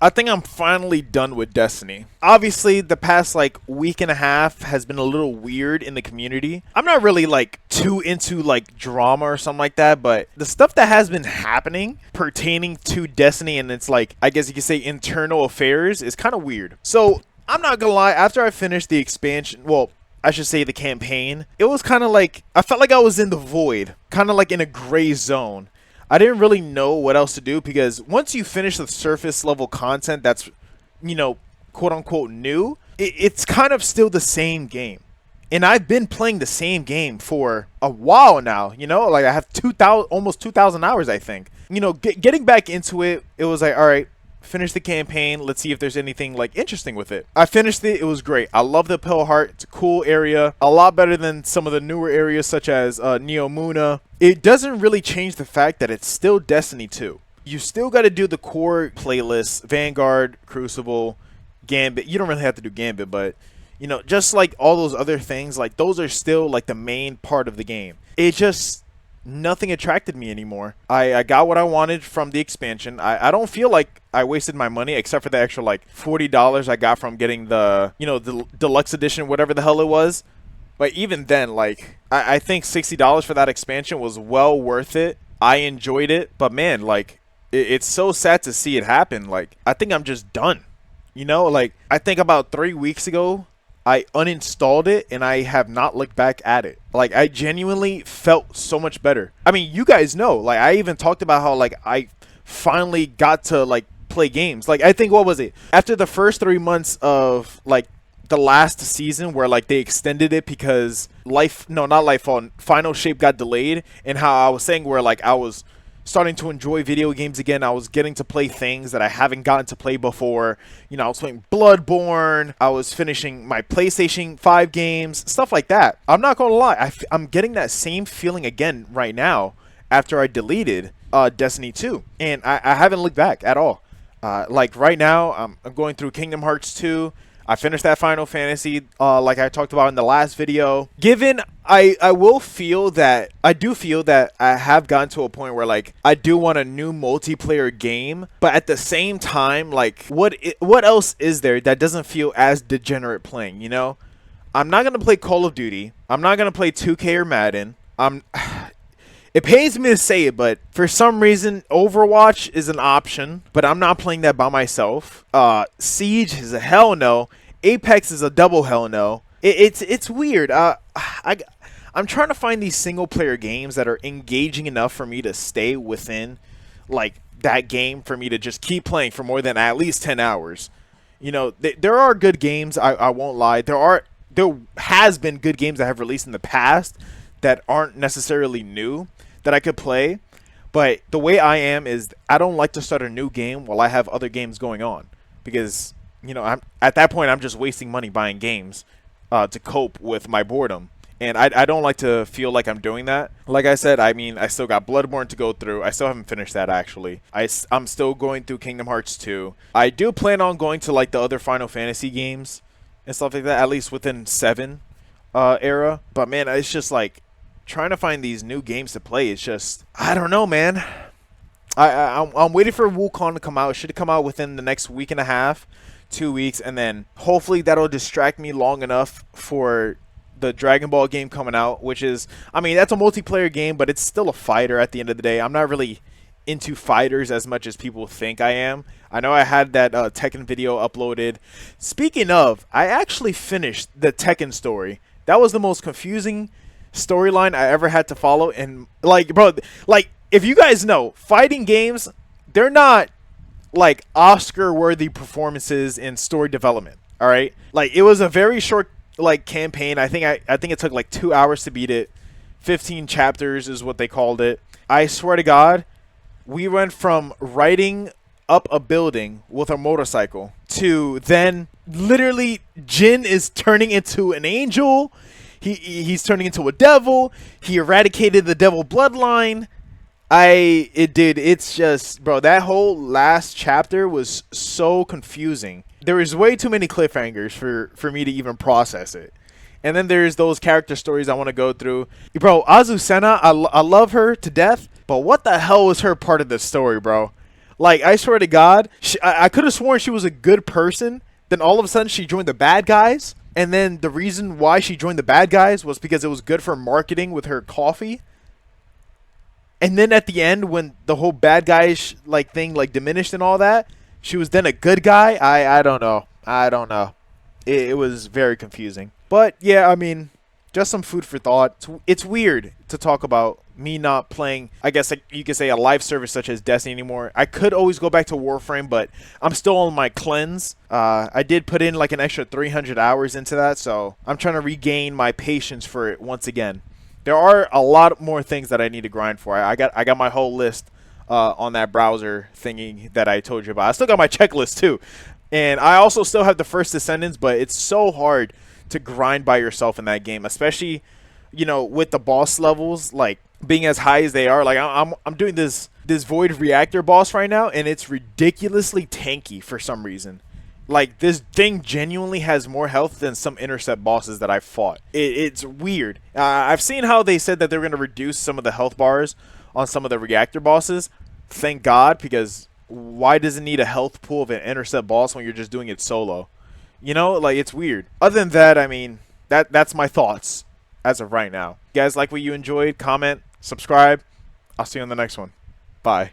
I think I'm finally done with Destiny. Obviously, the past like week and a half has been a little weird in the community. I'm not really like too into like drama or something like that, but the stuff that has been happening pertaining to Destiny and it's like, I guess you could say internal affairs is kind of weird. So, I'm not gonna lie, after I finished the expansion, well, I should say the campaign, it was kind of like, I felt like I was in the void, kind of like in a gray zone. I didn't really know what else to do because once you finish the surface level content that's, quote unquote new, it's kind of still the same game. And I've been playing the same game for a while now, like I have 2,000, almost 2,000 hours, I think. Getting back into it, it was like, all right, finish the campaign. Let's see if there's anything like interesting with it. I finished it. It was great. I love the Pale Heart. It's a cool area. A lot better than some of the newer areas such as Neomuna. It doesn't really change the fact that it's still Destiny 2. You still got to do the core playlists, Vanguard, Crucible, Gambit. You don't really have to do Gambit, but just like all those other things, like those are still like the main part of the game. It just nothing attracted me anymore. I got what I wanted from the expansion. I don't feel like I wasted my money except for the extra like $40 I got from getting the deluxe edition, whatever the hell it was. But even then, like I think $60 for that expansion was well worth it. I enjoyed it, but man, like it's so sad to see it happen. Like I think I'm just done. Like I think about 3 weeks ago I uninstalled it and I have not looked back at it. Like I genuinely felt so much better. I mean, you guys know, like I even talked about how like I finally got to like play games. Like I think what was it? After the first 3 months of like the last season where like they extended it because Final Shape got delayed, and how I was saying where like I was starting to enjoy video games again. I was getting to play things that I haven't gotten to play before. I was playing Bloodborne. I was finishing my PlayStation 5 games, stuff like that. I'm not going to lie. I'm getting that same feeling again right now after I deleted Destiny 2. And I haven't looked back at all. Like right now, I'm going through Kingdom Hearts 2. I finished that Final Fantasy, like I talked about in the last video. Given, I do feel that I have gotten to a point where like I do want a new multiplayer game, but at the same time, like what else is there that doesn't feel as degenerate playing? I'm not gonna play Call of Duty. I'm not gonna play 2K or Madden. It pains me to say it, but for some reason, Overwatch is an option, but I'm not playing that by myself. Siege is a hell no. Apex is a double hell no. It's weird. I'm trying to find these single player games that are engaging enough for me to stay within like that game for me to just keep playing for more than at least 10 hours. There are good games. I won't lie. There has been good games that have released in the past that aren't necessarily new that I could play, but the way I am is I don't like to start a new game while I have other games going on, because I'm at that point I'm just wasting money buying games to cope with my boredom, and I don't like to feel like I'm doing that. Like I said, I mean, I still got Bloodborne to go through. I still haven't finished that actually. I'm still going through Kingdom Hearts 2. I do plan on going to like the other Final Fantasy games and stuff like that, at least within 7 era, but man, it's just like trying to find these new games to play. It's just, I don't know, man. I'm waiting for Wukong to come out. It should come out within the next week and a half, 2 weeks, and then hopefully that'll distract me long enough for the Dragon Ball game coming out, which is, I mean, that's a multiplayer game, but it's still a fighter at the end of the day. I'm not really into fighters as much as people think I am. I know I had that Tekken video uploaded. Speaking of, I actually finished the Tekken story. That was the most confusing storyline I ever had to follow, and like, bro, like if you guys know, fighting games, they're not like Oscar worthy performances in story development. All right, like it was a very short like campaign. I think it took like 2 hours to beat it. 15 chapters is what they called it. I swear to God, we went from riding up a building with a motorcycle to then literally Jin is turning into an angel. He's turning into a devil. He eradicated the devil bloodline. It's just, bro, that whole last chapter was so confusing. There was way too many cliffhangers for me to even process it. And then there's those character stories I want to go through. Bro, Azucena, I love her to death, but what the hell was her part of the story, bro? Like, I swear to God, I could have sworn she was a good person. Then all of a sudden she joined the bad guys. And then the reason why she joined the bad guys was because it was good for marketing with her coffee. And then at the end, when the whole bad guys like thing like diminished and all that, she was then a good guy. I don't know. I don't know. It was very confusing. But yeah, I mean, just some food for thought. It's weird to talk about me not playing, I guess like you could say, a live service such as Destiny anymore. I could always go back to Warframe, but I'm still on my cleanse. I did put in like an extra 300 hours into that, so I'm trying to regain my patience for it once again. There are a lot more things that I need to grind for. I got my whole list on that browser thingy that I told you about. I still got my checklist too. And I also still have the First Descendants, but it's so hard to grind by yourself in that game, especially, you know, with the boss levels like being as high as they are. Like I'm doing this Void Reactor boss right now, and it's ridiculously tanky for some reason. Like, this thing genuinely has more health than some intercept bosses that I've fought. It's weird. I've seen how they said that they're going to reduce some of the health bars on some of the reactor bosses. Thank God, because why does it need a health pool of an intercept boss when you're just doing it solo? You know, like, it's weird. Other than that, I mean, that's my thoughts as of right now. You guys like what you enjoyed? Comment, subscribe. I'll see you on the next one. Bye.